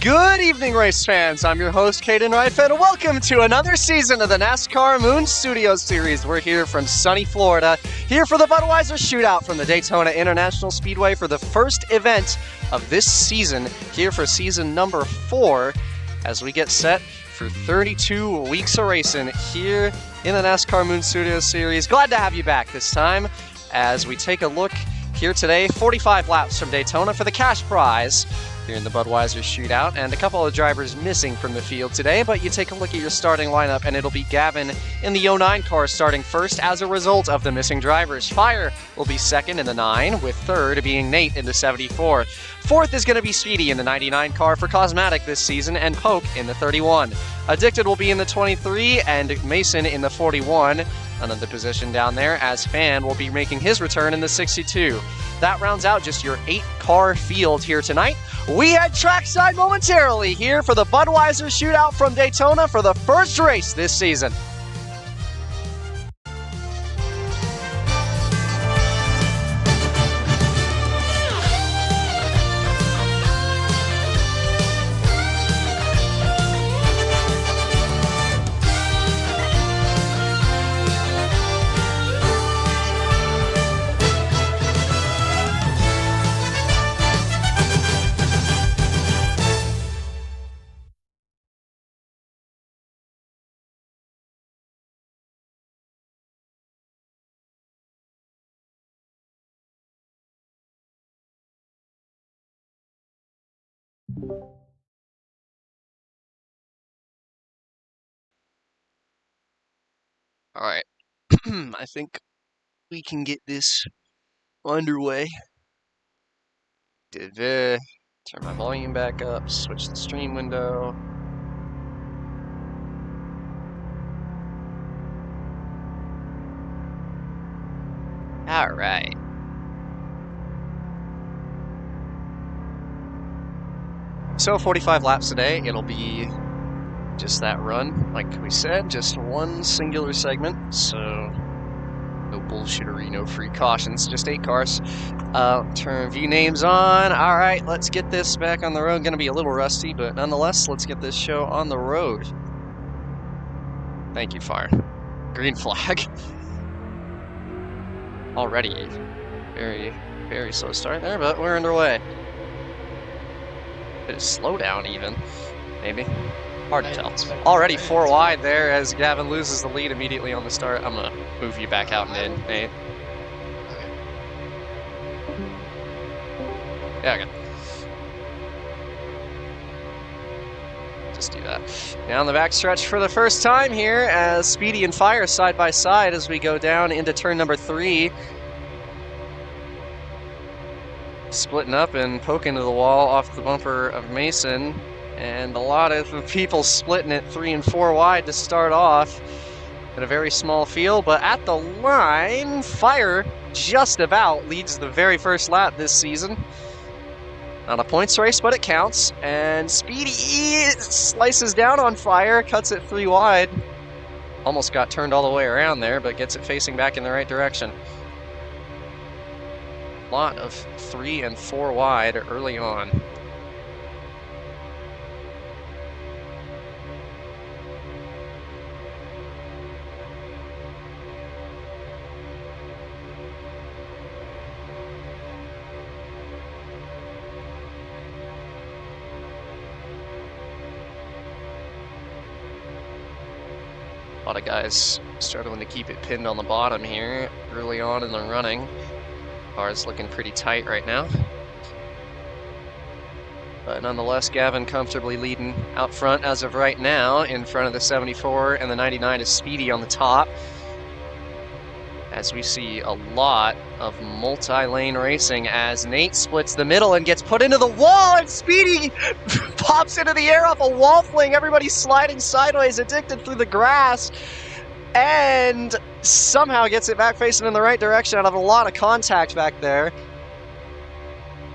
Good evening, race fans. I'm your host, Caden Reifeld, and welcome to another season of the NASCAR Moon Studio Series. We're here from sunny Florida, here for the Budweiser Shootout from the Daytona International Speedway for the first event of this season, here for season number 4, as we get set for 32 weeks of racing here in the NASCAR Moon Studio Series. Glad to have you back this time as we take a look here today, 45 laps from Daytona for the cash prize here in the Budweiser Shootout, and a couple of drivers missing from the field today, but you take a look at your starting lineup and it'll be Gavin in the 09 car starting first as a result of the missing drivers. Fire will be second in the 9, with third being Nate in the 74. Fourth is going to be Speedy in the 99 car for Cosmatic this season, and Poke in the 31. Addicted will be in the 23, and Mason in the 41. Another position down there, as Fan will be making his return in the 62. That rounds out just your 8-car field here tonight. We head trackside momentarily here for the Budweiser Shootout from Daytona for the first race this season. All right, I think we can get this underway. Turn my volume back up, switch the stream window. All right. So 45 laps today, it'll be just that run, like we said, just one singular segment, so no bullshittery, no free cautions, just 8 cars. Turn view names on. All right, let's get this back on the road. Gonna be a little rusty, but nonetheless, let's get this show on the road. Thank you, Fire. Green flag. Already very, very slow start there, but we're underway. Bit of slowdown even, maybe. Hard to tell. Already 4 wide there as Gavin loses the lead immediately on the start. I'm going to move you back out and in, Nate. Okay. Yeah, okay. Just do that. Down the backstretch for the first time here as Speedy and Fire side by side as we go down into turn number 3. Splitting up and poking to the wall off the bumper of Mason. And a lot of people splitting it 3 and 4 wide to start off in a very small field, but at the line, Fire just about leads the very first lap this season. Not a points race, but it counts. And Speedy slices down on Fire, cuts it 3 wide. Almost got turned all the way around there, but gets it facing back in the right direction. Lot of 3 and 4 wide early on. A lot of guys struggling to keep it pinned on the bottom here early on in the running. Car's looking pretty tight right now. But nonetheless, Gavin comfortably leading out front as of right now. In front of the 74 and the 99 is Speedy on the top. As we see a lot of multi-lane racing as Nate splits the middle and gets put into the wall, and Speedy pops into the air off a wall fling. Everybody's sliding sideways, addicted through the grass, and somehow gets it back facing in the right direction out of a lot of contact back there.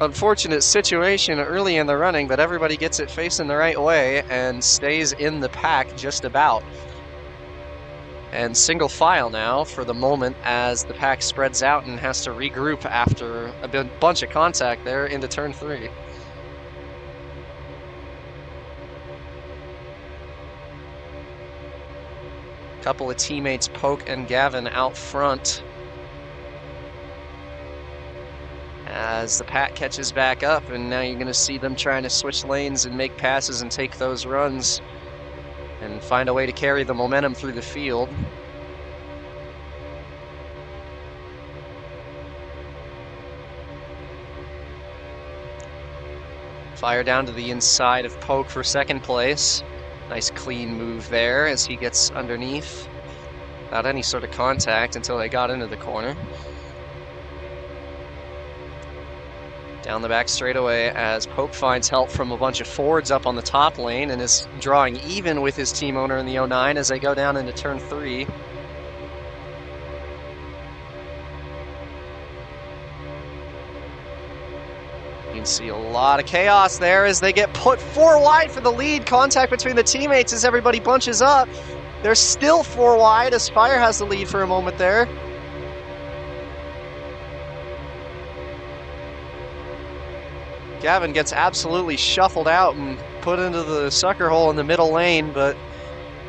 Unfortunate situation early in the running, but everybody gets it facing the right way and stays in the pack just about. And single file now for the moment as the pack spreads out and has to regroup after a bunch of contact there into turn 3. Couple of teammates, Poke and Gavin, out front. As the pack catches back up, and now you're going to see them trying to switch lanes and make passes and take those runs and find a way to carry the momentum through the field. Fire down to the inside of Poke for second place. Nice clean move there as he gets underneath without any sort of contact until they got into the corner. Down the back straightaway as Poke finds help from a bunch of Fords up on the top lane and is drawing even with his team owner in the 09 as they go down into turn 3. You can see a lot of chaos there as they get put 4 wide for the lead. Contact between the teammates as everybody bunches up. They're still 4 wide as Fire has the lead for a moment there. Gavin gets absolutely shuffled out and put into the sucker hole in the middle lane, but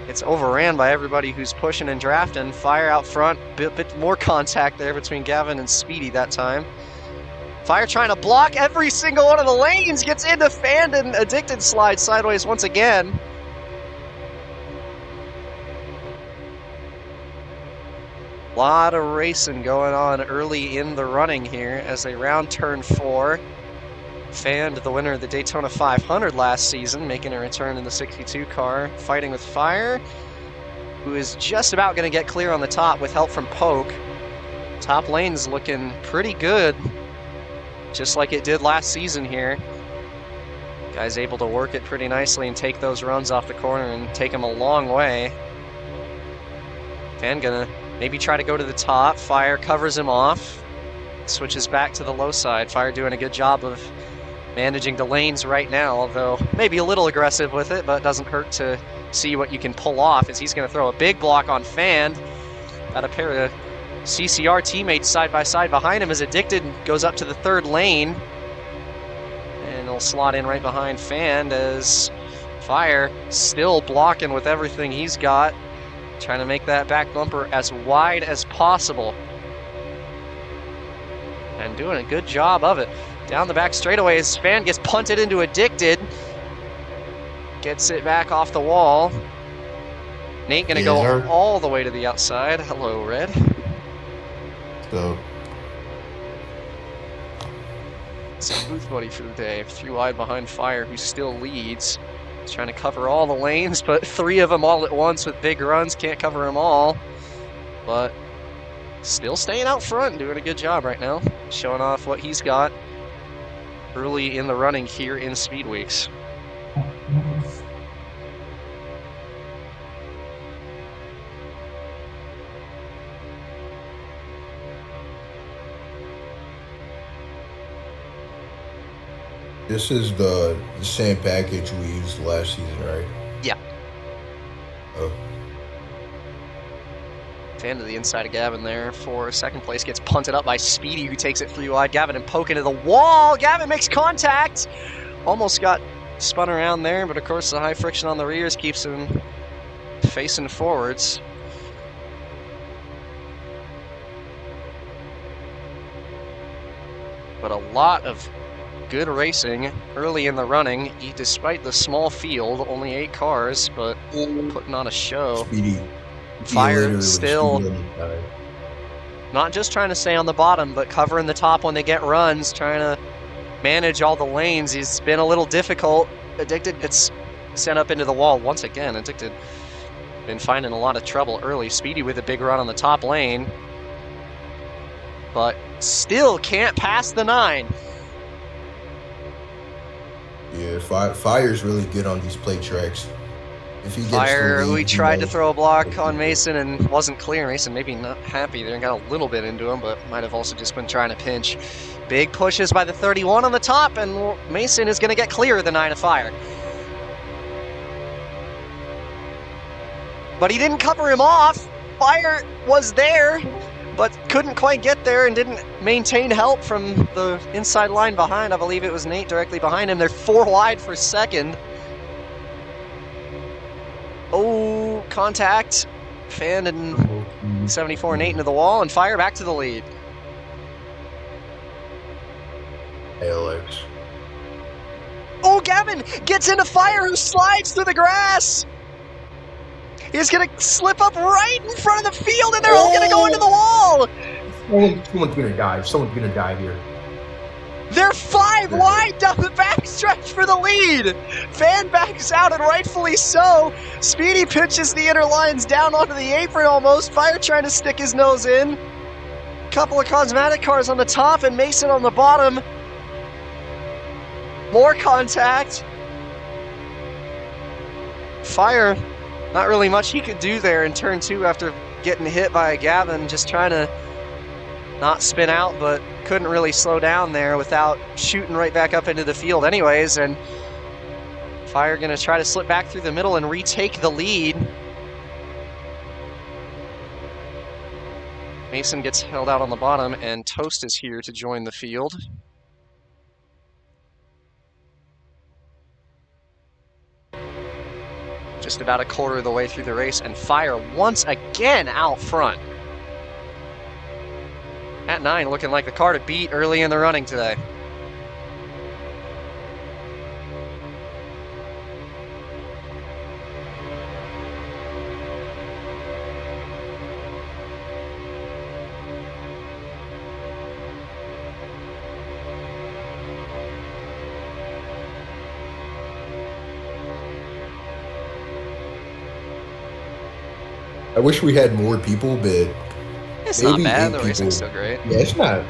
it's overran by everybody who's pushing and drafting. Fire out front, bit more contact there between Gavin and Speedy that time. Fire trying to block every single one of the lanes, gets into Fanned and Addicted slides sideways once again. A lot of racing going on early in the running here as they round turn 4. Fanned, the winner of the Daytona 500 last season, making a return in the 62 car, fighting with Fire, who is just about going to get clear on the top with help from Poke. Top lane's looking pretty good, just like it did last season here. Guy's able to work it pretty nicely and take those runs off the corner and take him a long way. Fan gonna maybe try to go to the top. Fire covers him off, switches back to the low side. Fire doing a good job of managing the lanes right now, although maybe a little aggressive with it, but it doesn't hurt to see what you can pull off as he's going to throw a big block on Fanned. Got a pair of CCR teammates side by side behind him as Addicted goes up to the 3rd lane. And he'll slot in right behind Fanned as Fire still blocking with everything he's got, trying to make that back bumper as wide as possible. And doing a good job of it. Down the back straightaway as Fan gets punted into Addicted. Gets it back off the wall. Nate gonna go all the way to the outside. Hello, Red. So. It's a booth buddy for the day. 3 wide behind Fire, who still leads. He's trying to cover all the lanes, but 3 of them all at once with big runs. Can't cover them all. But still staying out front, doing a good job right now. Showing off what he's got early in the running here in Speed Weeks. This is the same package we used last season, right? Yeah. Oh. Fan to the inside of Gavin there for second place. Gets punted up by Speedy, who takes it 3 wide. Gavin and Poke into the wall. Gavin makes contact. Almost got spun around there, but of course the high friction on the rears keeps him facing forwards. But a lot of good racing early in the running, despite the small field, only 8 cars, but putting on a show. Speedy. Fire still not just trying to stay on the bottom, but covering the top when they get runs, trying to manage all the lanes. He's been a little difficult. Addicted gets sent up into the wall once again. Addicted been finding a lot of trouble early. Speedy with a big run on the top lane, but still can't pass the 9. Yeah, Fire's really good on these plate tracks. If he gets Fire, who he tried to throw a block on Mason and wasn't clear. Mason maybe not happy there, got a little bit into him, but might have also just been trying to pinch. Big pushes by the 31 on the top, and Mason is going to get clear of the 9 of Fire. But he didn't cover him off. Fire was there, but couldn't quite get there and didn't maintain help from the inside line behind. I believe it was Nate directly behind him. They're 4 wide for second. Oh, contact. Fan and 74 and 8 into the wall, and Fire back to the lead. Alex. Oh, Gavin gets into Fire, who slides through the grass. He's going to slip up right in front of the field, and they're all going to go into the wall. Someone's going to die. Someone's going to die here. They're 5 wide down the backstretch for the lead. Fan backs out, and rightfully so. Speedy pitches the inner lines down onto the apron almost. Fire trying to stick his nose in. Couple of cosmetic cars on the top and Mason on the bottom. More contact. Fire, not really much he could do there in turn 2 after getting hit by a Gavin, just trying to not spin out, but couldn't really slow down there without shooting right back up into the field anyways, and Fire gonna try to slip back through the middle and retake the lead. Mason gets held out on the bottom, and Toast is here to join the field. Just about a quarter of the way through the race, and Fire once again out front. At 9, looking like the car to beat early in the running today. I wish we had more people, but it's not bad. The racing's still great. Yeah, it's not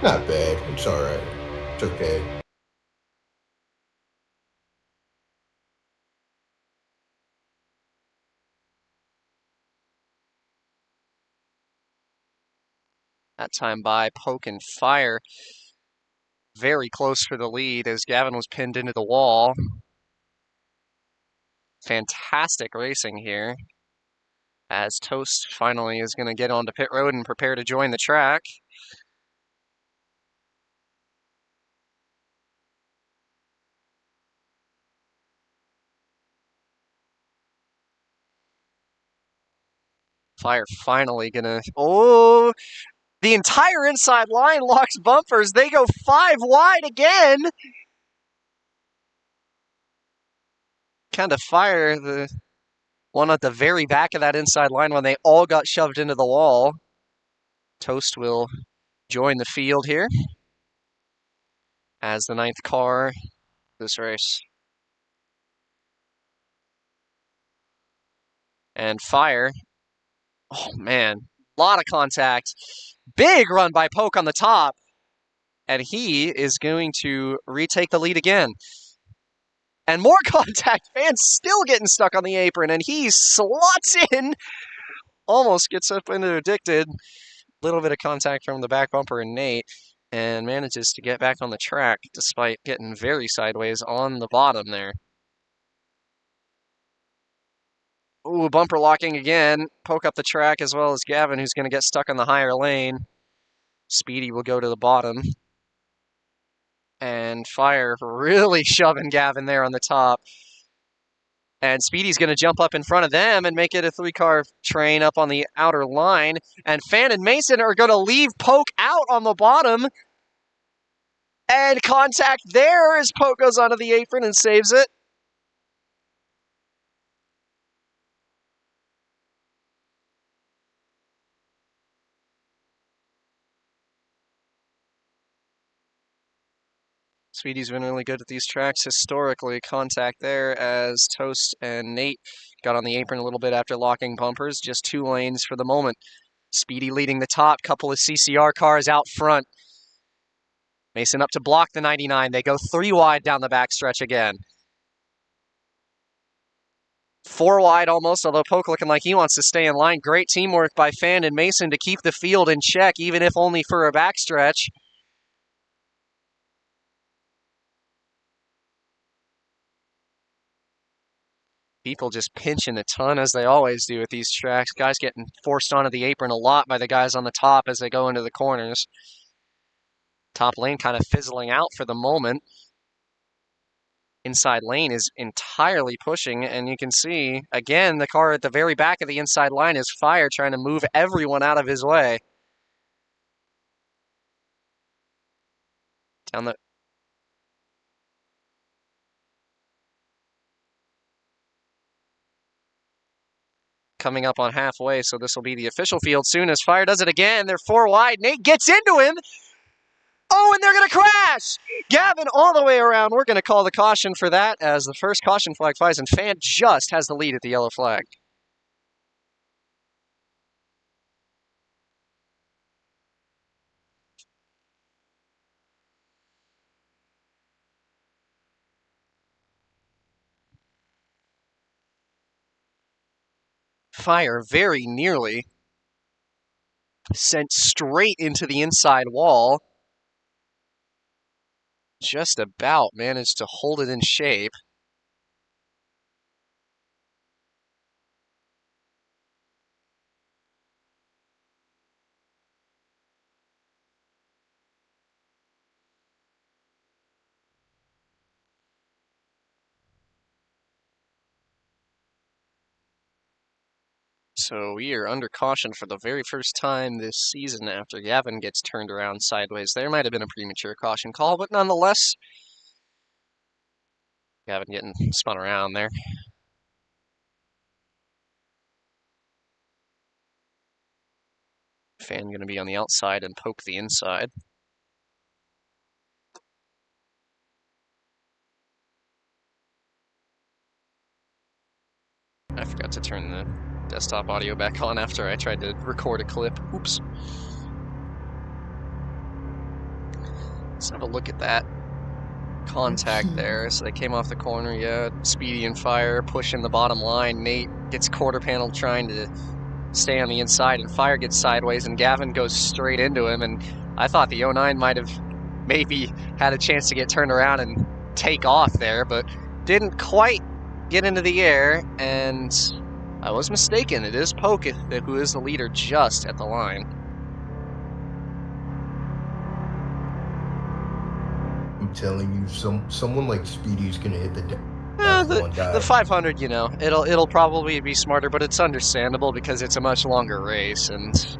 bad. It's all right. It's okay. That time by Poke and Fire. Very close for the lead as Gavin was pinned into the wall. Fantastic racing here, as Toast finally is going to get onto pit road and prepare to join the track. Fire finally going to... Oh! The entire inside line locks bumpers. They go 5 wide again. Kind of Fire, the one at the very back of that inside line when they all got shoved into the wall. Toast will join the field here as the 9th car this race. And Fire, oh man, a lot of contact. Big run by Poke on the top, and he is going to retake the lead again. And more contact. Fan's still getting stuck on the apron, and he slots in. Almost gets up into Addicted. Little bit of contact from the back bumper and Nate, and manages to get back on the track despite getting very sideways on the bottom there. Ooh, bumper locking again. Poke up the track as well as Gavin, who's going to get stuck on the higher lane. Speedy will go to the bottom. And Fire really shoving Gavin there on the top. And Speedy's going to jump up in front of them and make it a 3-car train up on the outer line. And Fan and Mason are going to leave Poke out on the bottom. And contact there as Poke goes onto the apron and saves it. Speedy's been really good at these tracks historically. Contact there as Toast and Nate got on the apron a little bit after locking bumpers. Just 2 lanes for the moment. Speedy leading the top. Couple of CCR cars out front. Mason up to block the 99. They go 3 wide down the backstretch again. 4 wide almost, although Poke looking like he wants to stay in line. Great teamwork by Fan and Mason to keep the field in check, even if only for a backstretch. People just pinching a ton, as they always do at these tracks. Guys getting forced onto the apron a lot by the guys on the top as they go into the corners. Top lane kind of fizzling out for the moment. inside lane is entirely pushing, and you can see, again, the car at the very back of the inside line is Fire trying to move everyone out of his way. Down the... Coming up on halfway, so this will be the official field soon as Fire does it again. They're 4 wide. Nate gets into him. Oh, and they're going to crash! Gavin all the way around. We're going to call the caution for that as the first caution flag flies, and Fan just has the lead at the yellow flag. Fire very nearly sent straight into the inside wall. Just about managed to hold it in shape. So we are under caution for the very first time this season after Gavin gets turned around sideways. There might have been a premature caution call, but nonetheless, Gavin getting spun around there. Fan going to be on the outside and Poke the inside. I forgot to turn the desktop audio back on after I tried to record a clip. Oops. Let's have a look at that contact there. So they came off the corner, yeah. Speedy and Fire pushing the bottom line. Nate gets quarter panel trying to stay on the inside, and Fire gets sideways, and Gavin goes straight into him. And I thought the 09 might have maybe had a chance to get turned around and take off there, but didn't quite get into the air, and I was mistaken. It is Poke who is the leader just at the line. I'm telling you, someone like Speedy's gonna hit the the 500, you know, it'll probably be smarter, but it's understandable because it's a much longer race, and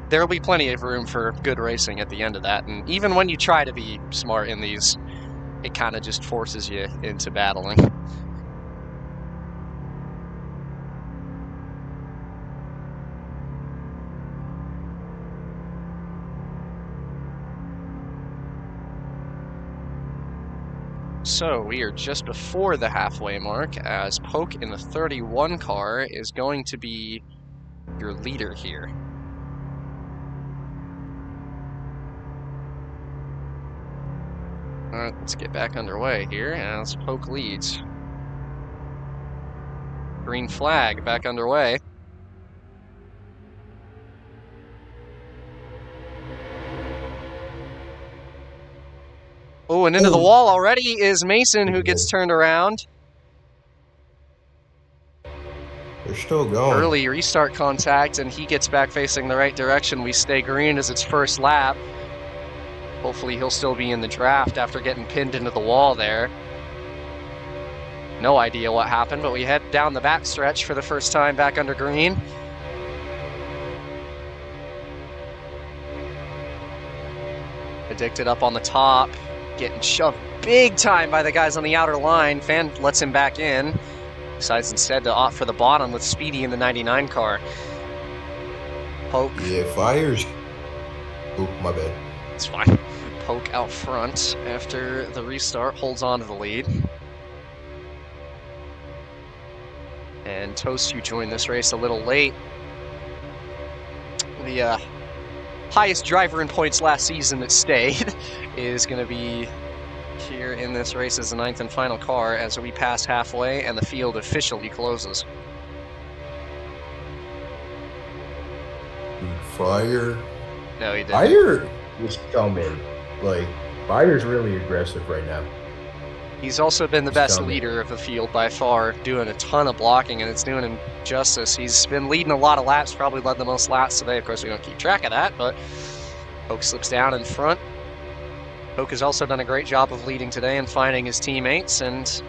there'll be plenty of room for good racing at the end of that. And even when you try to be smart in these, it kind of just forces you into battling. So we are just before the halfway mark as Poke in the 31 car is going to be your leader here. Alright, let's get back underway here as Poke leads. Green flag back underway. Oh, and into the wall already is Mason, who gets turned around. They're still going. Early restart contact, and he gets back facing the right direction. We stay green as its first lap. Hopefully he'll still be in the draft after getting pinned into the wall there. No idea what happened, but we head down the back stretch for the first time back under green. Addicted up on the top. Getting shoved big time by the guys on the outer line. Fan lets him back in. Decides instead to opt for the bottom with Speedy in the 99 car. Poke. Yeah, Fire's... Oh, my bad. It's fine. Poke out front after the restart. Holds on to the lead. And Toast, who joined this race a little late. The highest driver in points last season that stayed is going to be here in this race as the 9th and final car as we pass halfway and the field officially closes. Fire. No, he didn't. Fire was coming. Like, Fire's really aggressive right now. He's also been the best leader of the field by far, doing a ton of blocking, and it's doing him justice. He's been leading a lot of laps, probably led the most laps today. Of course, we don't keep track of that, but Poke slips down in front. Poke has also done a great job of leading today and finding his teammates, and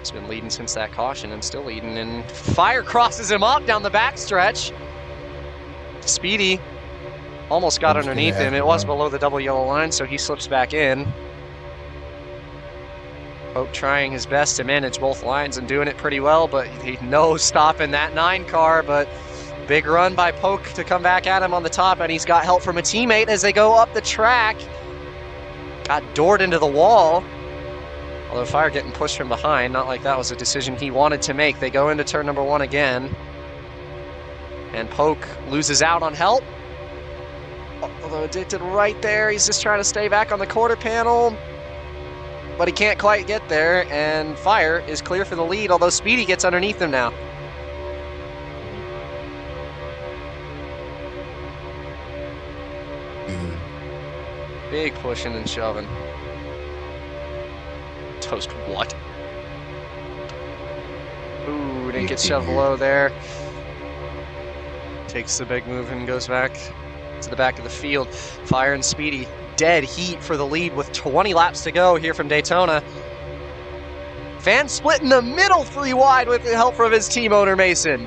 he's been leading since that caution and still leading. And Fire crosses him up down the backstretch. Speedy almost got underneath him. It was below the double yellow line, so he slips back in. Poke trying his best to manage both lines and doing it pretty well, but he knows stopping that 9 car, but big run by Poke to come back at him on the top, and he's got help from a teammate as they go up the track. Got doored into the wall. Although Fire getting pushed from behind, not like that was a decision he wanted to make. They go into turn number 1 again. And Poke loses out on help. Although Addicted right there, he's just trying to stay back on the quarter panel. But he can't quite get there, and Fire is clear for the lead, although Speedy gets underneath him now. Big pushing and shoving. Toast what? Ooh, didn't get shoved low there. Takes the big move and goes back to the back of the field. Fire and Speedy dead heat for the lead with 20 laps to go here from Daytona. Fan split in the middle 3 wide with the help from his team owner Mason.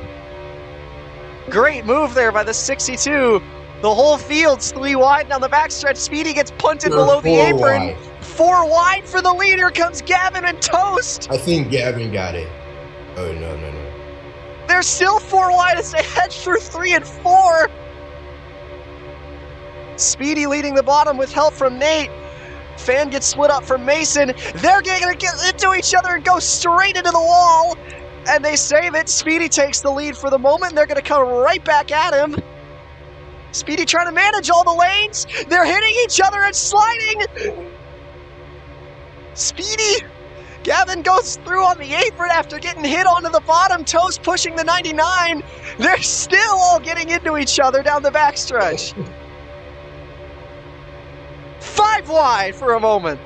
Great move there by the 62. The whole field's 3 wide down the backstretch. Speedy gets punted below the apron. Wide. 4 wide for the lead. Here comes Gavin and Toast. I think Gavin got it. Oh, no. They're still 4 wide as they head through 3 and 4. Speedy leading the bottom with help from Nate. Fan gets split up from Mason. They're going to get into each other and go straight into the wall. And they save it. Speedy takes the lead for the moment. They're going to come right back at him. Speedy trying to manage all the lanes. They're hitting each other and sliding. Speedy. Gavin goes through on the apron after getting hit onto the bottom. Toast pushing the 99. They're still all getting into each other down the backstretch. 5 wide for a moment.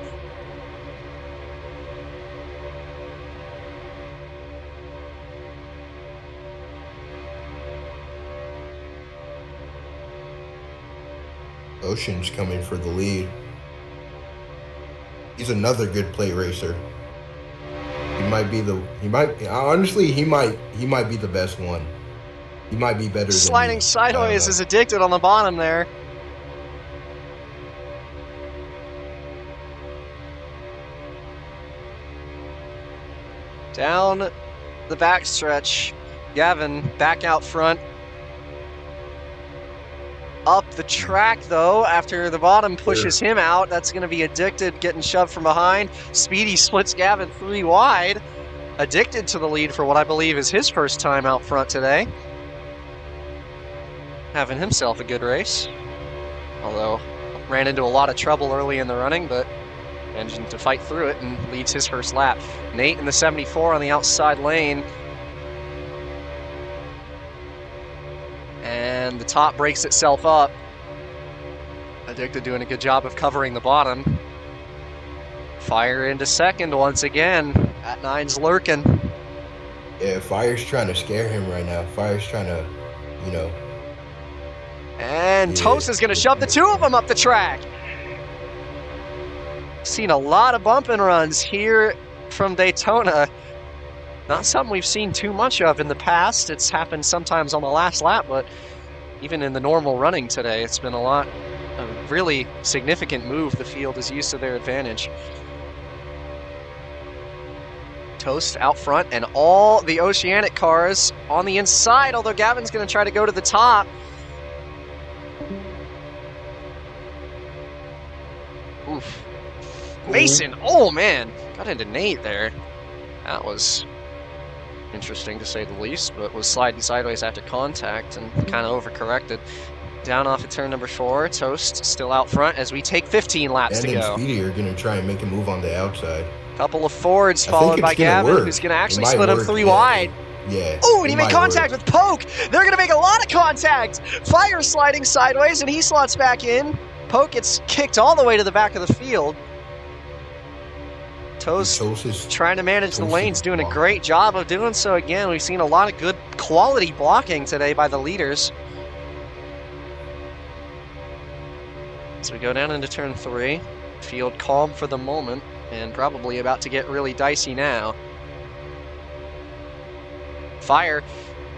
Ocean's coming for the lead. He's another good plate racer. He might be the be the best one. He might be better Sliding than sideways is Addicted on the bottom there. Down the backstretch, Gavin back out front. Up the track, though, after the bottom pushes him out. That's going to be Addicted getting shoved from behind. Speedy splits Gavin 3 wide. Addicted to the lead for what I believe is his first time out front today. Having himself a good race. Although, ran into a lot of trouble early in the running, but managing to fight through it and leads his first lap. Nate in the 74 on the outside lane. And the top breaks itself up. Addicted doing a good job of covering the bottom. Fire into second once again. That 9's lurking. Yeah, Fire's trying to scare him right now. Fire's trying to, And Toast is going to shove the 2 of them up the track. Seen a lot of bump and runs here from Daytona. Not something we've seen too much of in the past. It's happened sometimes on the last lap, but even in the normal running today, it's been a really significant move the field has used to their advantage. Toast out front and all the Oceanic cars on the inside, although Gavin's going to try to go to the top. Oof. Mason, oh man, got into Nate there. That was interesting to say the least, but was sliding sideways after contact and kind of overcorrected. Down off of turn number 4, Toast still out front as we take 15 laps to go. And Speedy are going to try and make a move on the outside. Couple of Fords followed by Gavin, who's going to actually split him 3 wide. Yeah. Oh, and he made contact with Poke. They're going to make a lot of contact. Fire sliding sideways, and he slots back in. Poke gets kicked all the way to the back of the field. Toast is trying to manage the lanes, doing a great job of doing so again. We've seen a lot of good quality blocking today by the leaders. So we go down into turn 3. Field calm for the moment, and probably about to get really dicey now. Fire,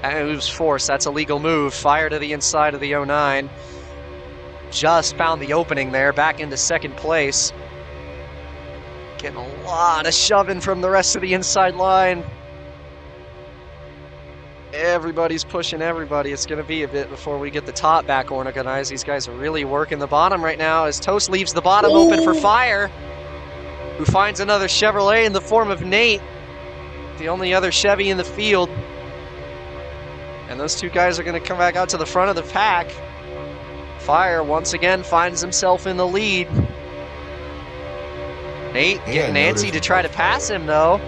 and moves force, that's a legal move. Fire to the inside of the 09. Just found the opening there, back into second place. Getting a lot of shoving from the rest of the inside line. Everybody's pushing everybody. It's going to be a bit before we get the top back organized. These guys are really working the bottom right now as Toast leaves the bottom open for Fire, who finds another Chevrolet in the form of Nate, the only other Chevy in the field. And those two guys are going to come back out to the front of the pack. Fire once again finds himself in the lead. Nate getting antsy to try to pass him, though.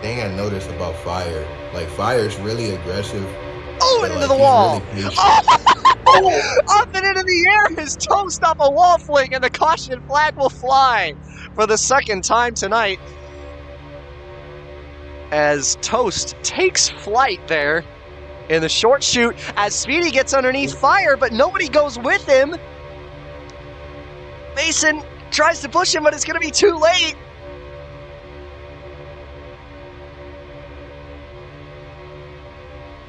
Thing I noticed about Fire, like Fire's really aggressive. Oh, and into the wall! Really Up and into the air is Toast off a wall fling, and the caution flag will fly for the second time tonight. As Toast takes flight there in the short shoot, as Speedy gets underneath Fire, but nobody goes with him. Mason tries to push him, but it's going to be too late.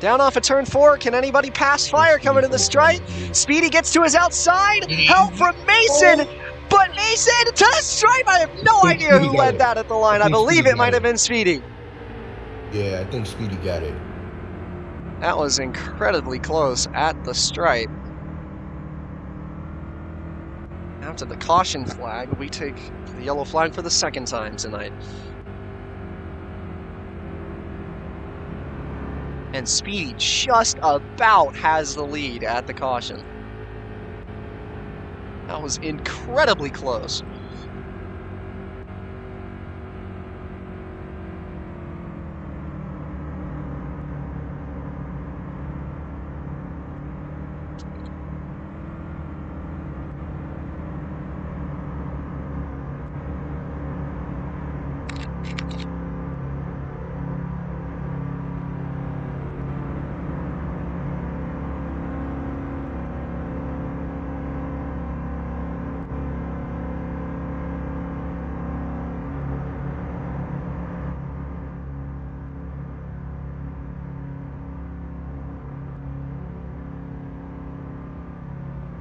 Down off of turn 4, can anybody pass Fire coming to the stripe? Speedy gets to his outside, help from Mason, but Mason to the stripe. I have no idea who led that at the line. I believe it might have been Speedy. Yeah, I think Speedy got it. That was incredibly close at the stripe. After the caution flag, we take the yellow flag for the second time tonight. And Speedy just about has the lead at the caution. That was incredibly close.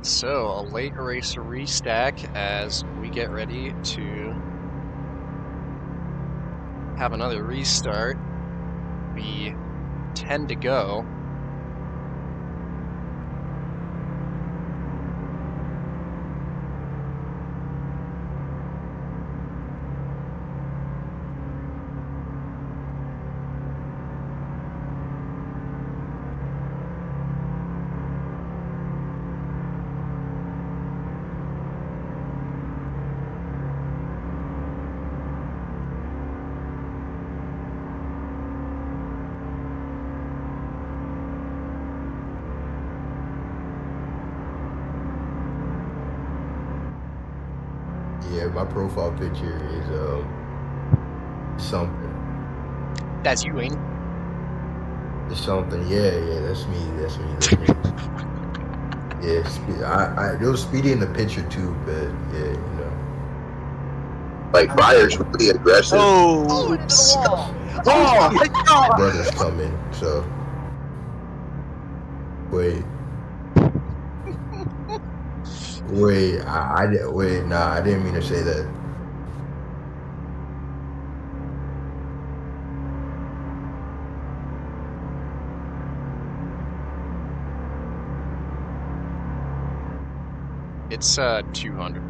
So, a late race restack as we get ready to have another restart. We 10 to go. Yeah, my profile picture is something. That's you, ain't it? It's something. Yeah, that's me. Yeah, there was Speedy in the picture too, but yeah, you know. Like Fire's really aggressive. Oh, into the wall. Oh my God! Brother's coming, so wait. I didn't mean to say that. It's 200.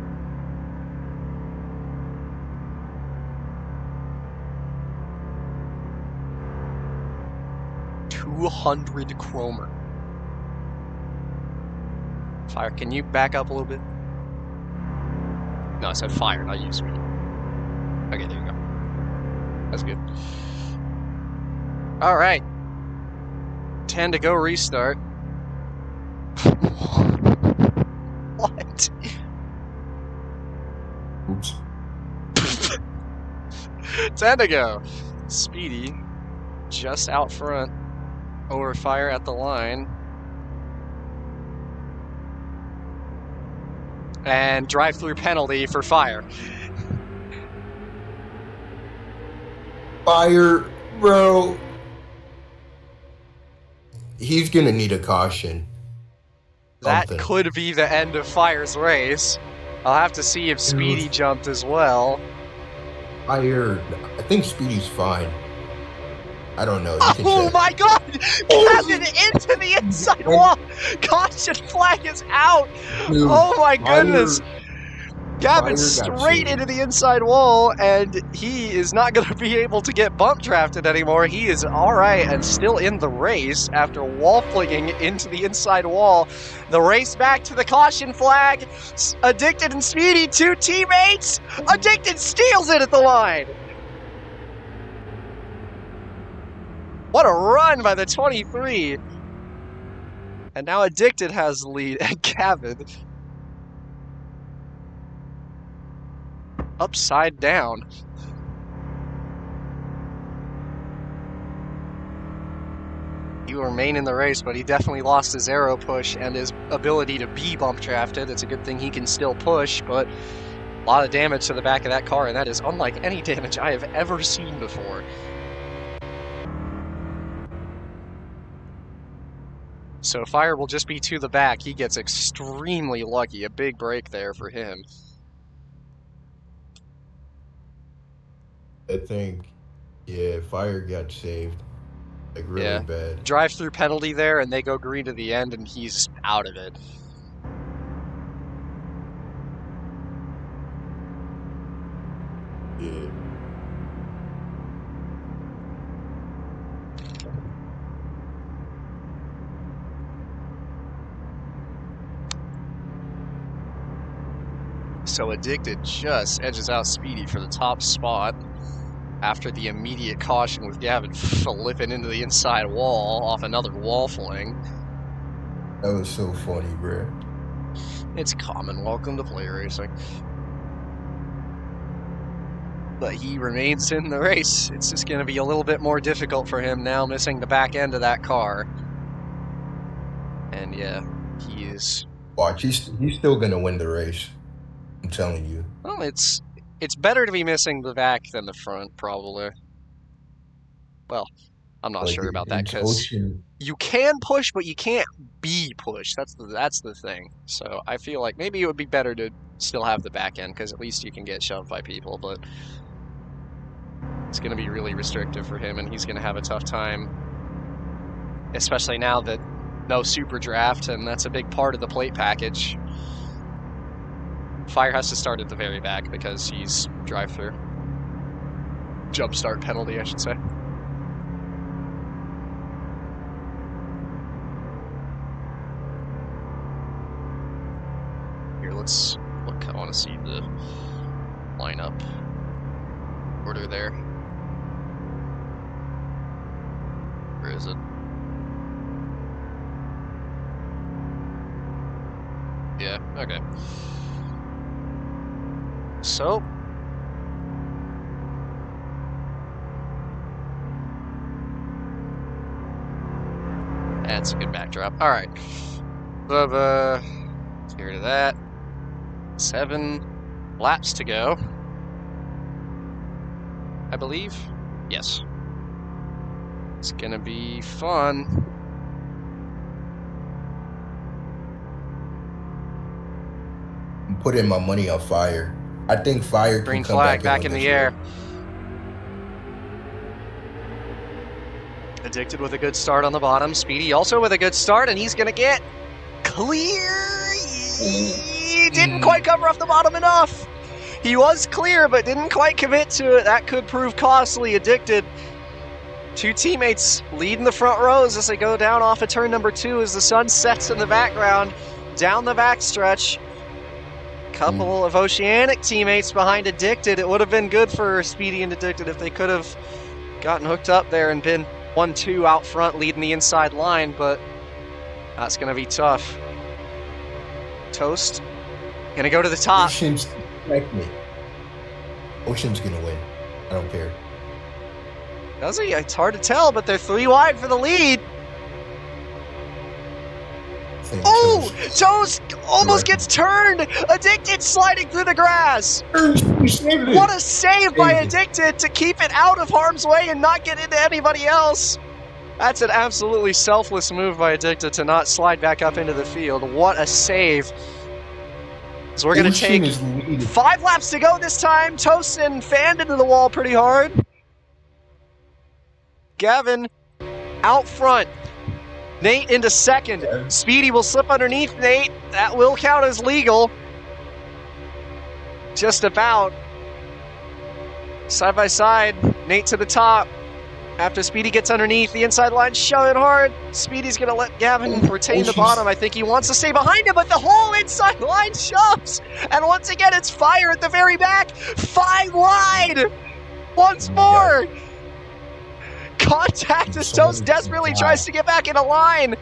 $200 Cromer. Fire, can you back up a little bit? No, I said Fire, not you, Speedy. Okay, there you go. That's good. All right. 10 to go restart. What? Oops. 10 to go. Speedy just out front over Fire at the line. And drive-through penalty for Fire. Fire, bro. He's gonna need a caution. That Something. could be the end of Fire's race. I'll have to see if Speedy jumped as well. Fire, I think Speedy's fine. I don't know. Oh my god! Gavin into the inside wall! Caution flag is out! Dude, oh my goodness! Gavin Fire got straight saved. into the inside wall, and he is not going to be able to get bump drafted anymore. He is alright and still in the race after wall flinging into the inside wall. The race back to the caution flag. Addicted and Speedy, two teammates! Addicted steals it at the line! What a run by the 23! And now Addicted has the lead, and Gavin upside down. He will remain in the race, but he definitely lost his aero push and his ability to be bump drafted. It's a good thing he can still push, but a lot of damage to the back of that car, and that is unlike any damage I have ever seen before. So Fire will just be to the back. He gets extremely lucky. A big break there for him. I think, yeah, Fire got saved. Like, really bad. Drive-through penalty there, and they go green to the end, and he's out of it. Yeah. So Addicted just edges out Speedy for the top spot after the immediate caution with Gavin flipping into the inside wall off another wall fling. That was so funny, bro. It's common. Welcome to play racing. But he remains in the race. It's just going to be a little bit more difficult for him now, missing the back end of that car. And yeah, he is... Watch, he's still going to win the race. I'm telling you. Well, it's better to be missing the back than the front, probably. Well, I'm not sure about that, because you can push, but you can't be pushed. That's the thing. So I feel like maybe it would be better to still have the back end, because at least you can get shoved by people, but it's going to be really restrictive for him, and he's going to have a tough time, especially now that no super draft, and that's a big part of the plate package. Fire has to start at the very back because he's drive-through. Jump start penalty, I should say. Here, let's look. I want to see the lineup order there. Where is it? Yeah, okay. So, that's a good backdrop. All right, let's get rid of that. 7 laps to go, I believe. Yes, it's gonna be fun. I'm putting my money on Fire. I think Fire Green can come flag back in in the this air. race. Addicted with a good start on the bottom. Speedy also with a good start, and he's gonna get clear. He didn't quite cover off the bottom enough. He was clear, but didn't quite commit to it. That could prove costly. Addicted. 2 teammates leading the front rows as they go down off of turn number 2 as the sun sets in the background. Down the backstretch. Couple of Oceanic teammates behind Addicted. It would have been good for Speedy and Addicted if they could have gotten hooked up there and been 1-2 out front leading the inside line, but that's going to be tough. Toast. Going to go to the top. Ocean's like me. Ocean's going to win. I don't care. Does he? It's hard to tell, but they're 3 wide for the lead. I think Oh! Toast. Toast almost gets turned. Addicted sliding through the grass. What a save by Addicted to keep it out of harm's way and not get into anybody else. That's an absolutely selfless move by Addicted to not slide back up into the field. What a save. So we're going to take 5 laps to go this time. Tosin fanned into the wall pretty hard. Gavin out front. Nate into second. Speedy will slip underneath Nate. That will count as legal. Just about. Side by side. Nate to the top. After Speedy gets underneath, the inside line shoving hard. Speedy's going to let Gavin retain the bottom. I think he wants to stay behind him, but the whole inside line shoves. And once again, it's Fire at the very back. 5 wide. Once more. Contact as Toast desperately tries to get back in a line.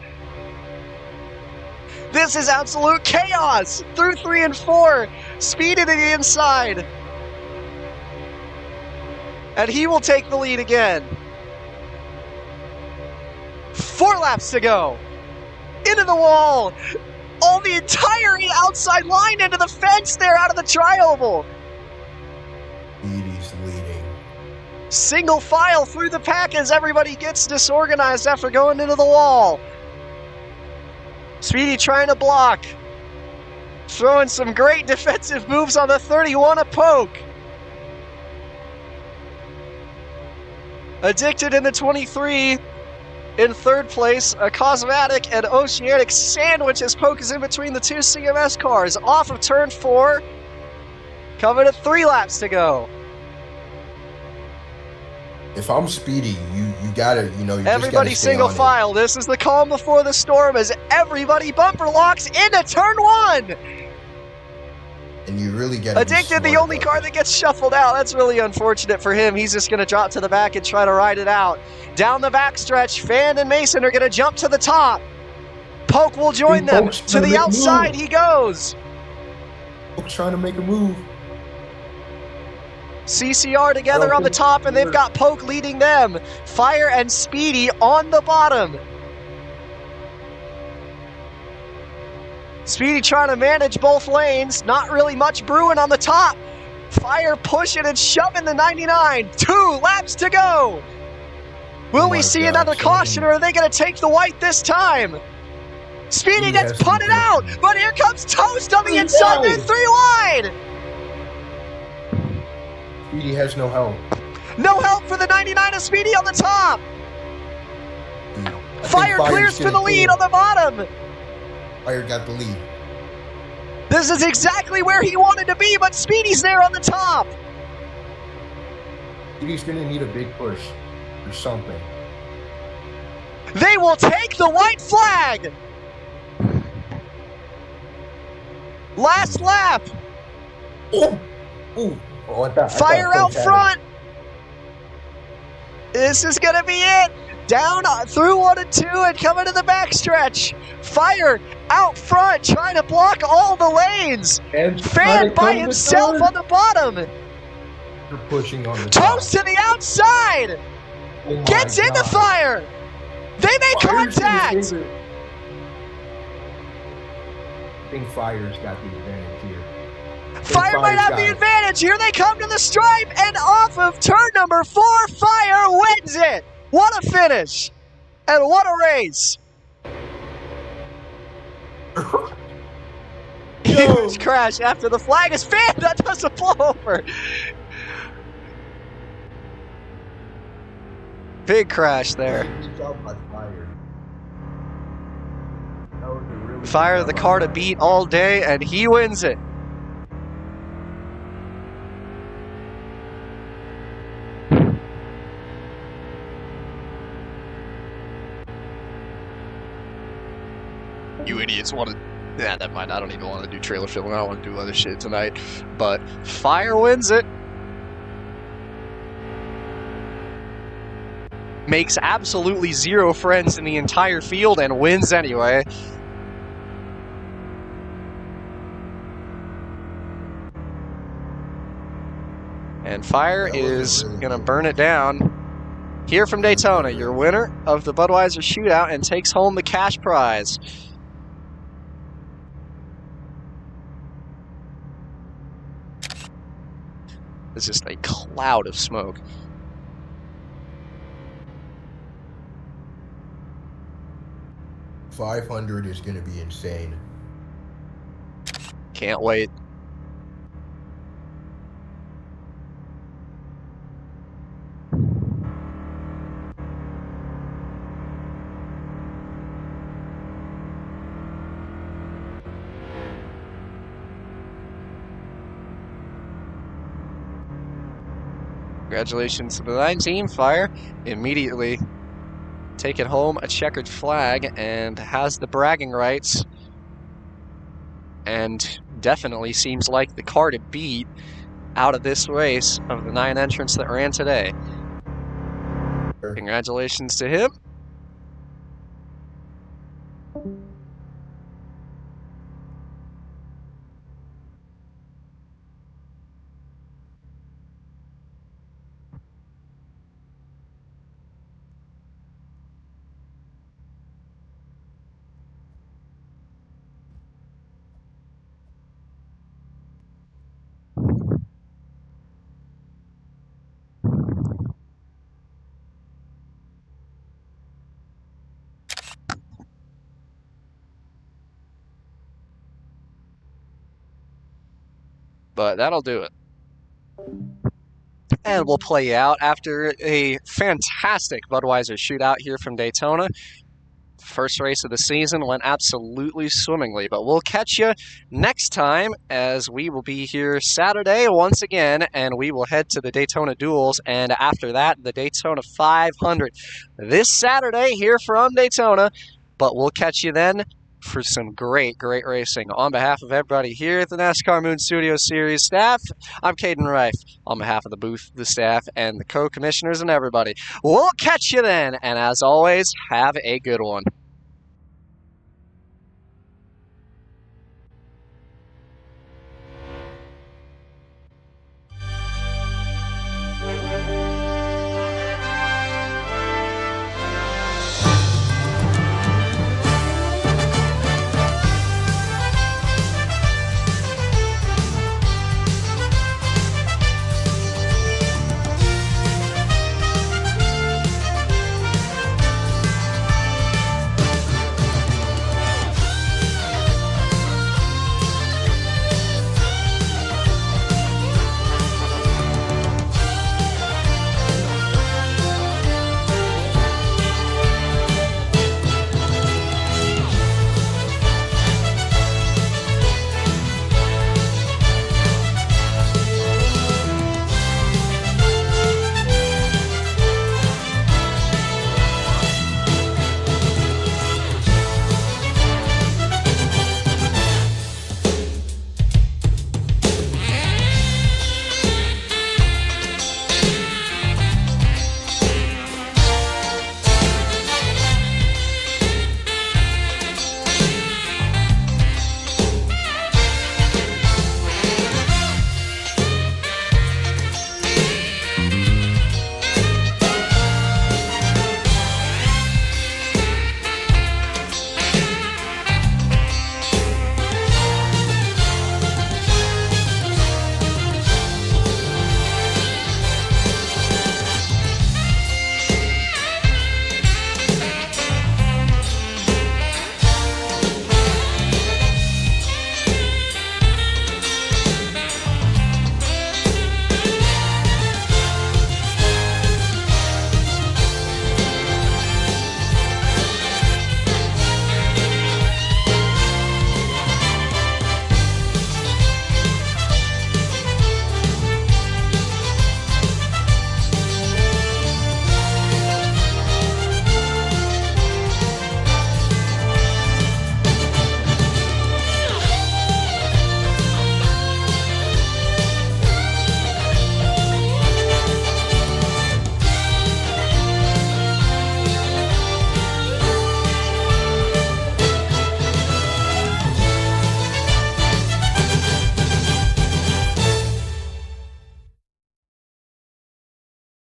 This is absolute chaos. Through 3 and 4. Speedy to the inside. And he will take the lead again. 4 laps to go. Into the wall. All the entire outside line into the fence there out of the tri-oval. Speedy's leading. Single file through the pack as everybody gets disorganized after going into the wall. Speedy trying to block. Throwing some great defensive moves on the 31 a poke. Addicted in the 23. In 3rd place, a Cosmetic and Oceanic sandwich as Poke is in between the 2 CMS cars. Off of turn 4. Coming to 3 laps to go. If I'm Speedy, you gotta, you know, everybody single file. This is the calm before the storm as everybody bumper locks into turn 1. And you really gotta Addicted, the only car that gets shuffled out. That's really unfortunate for him. He's just going to drop to the back and try to ride it out. Down the backstretch, Fan and Mason are going to jump to the top. Poke will join them. To the outside he goes. Poke's trying to make a move. CCR together on the top, and they've got Poke leading them. Fire and Speedy on the bottom. Speedy trying to manage both lanes. Not really much brewing on the top. Fire pushing and shoving the 99. 2 laps to go. Will we see another caution, or are they going to take the white this time? Speedy gets punted out, but here comes Toast on the inside. They're 3 wide. Speedy has no help. No help for the 99 of Speedy on the top. Fire clears for the lead on the bottom. Fire got the lead. This is exactly where he wanted to be, but Speedy's there on the top. Speedy's going to need a big push or something. They will take the white flag. Last lap. Oh. Ooh. Oh, Fire out front. This is going to be it. Down through 1 and 2 and coming to the backstretch. Fire out front trying to block all the lanes. And Fan by himself on the bottom. They're pushing on the Toast to the outside. Gets into Fire. They make contact. I think Fire's got the advantage here. Fire might have the advantage. Here they come to the stripe, and off of turn number 4, Fire wins it. What a finish, and what a race. Huge crash after the flag is fanned. That doesn't blow over. Big crash there. Fire the car to beat all day, and he wins it. You idiots want to... Nah, never mind. I don't even want to do trailer filming. I don't want to do other shit tonight. But Fire wins it. Makes absolutely 0 friends in the entire field and wins anyway. And Fire is going to burn it down. Here from Daytona, your winner of the Budweiser Shootout and takes home the cash prize. It's just a cloud of smoke. .500 is going to be insane. Can't wait. Congratulations to the 9 Fire. Immediately taking home a checkered flag and has the bragging rights. And definitely seems like the car to beat out of this race of the 9 entrants that ran today. Congratulations to him. But that'll do it. And we'll play out after a fantastic Budweiser shootout here from Daytona. First race of the season went absolutely swimmingly, but we'll catch you next time as we will be here Saturday once again, and we will head to the Daytona Duels, and after that, the Daytona 500 this Saturday here from Daytona. But we'll catch you then for some great racing. On behalf of everybody here at the NASCAR Moon Studio Series staff, I'm Caden Reif. On behalf of the booth, the staff, and the co-commissioners and everybody, we'll catch you then. And as always, have a good one.